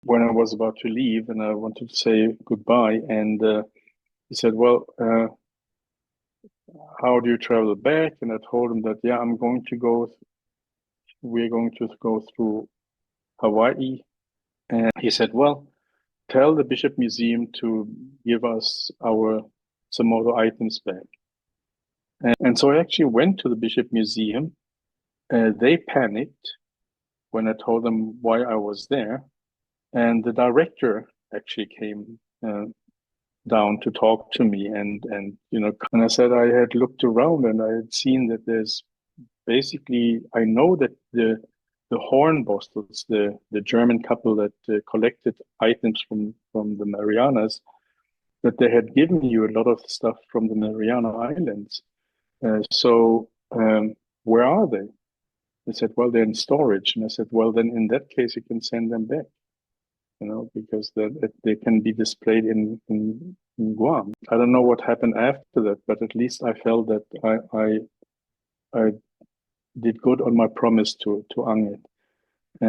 when I was about to leave and I wanted to say goodbye. And he said, well, how do you travel back? And I told him that, yeah, we're going to go through Hawaii. And he said, well, tell the Bishop Museum to give us our Chamorro items back. And so I actually went to the Bishop Museum. They panicked when I told them why I was there. And the director actually came down to talk to me. And I said I had looked around and I had seen that there's basically, I know that the Hornbostels, the German couple that collected items from the Marianas, that they had given you a lot of stuff from the Mariana Islands. So where are they? They said, well, they're in storage. And I said, well, then in that case, you can send them back, because they can be displayed in Guam. I don't know what happened after that, but at least I felt that I did good on my promise to Angit.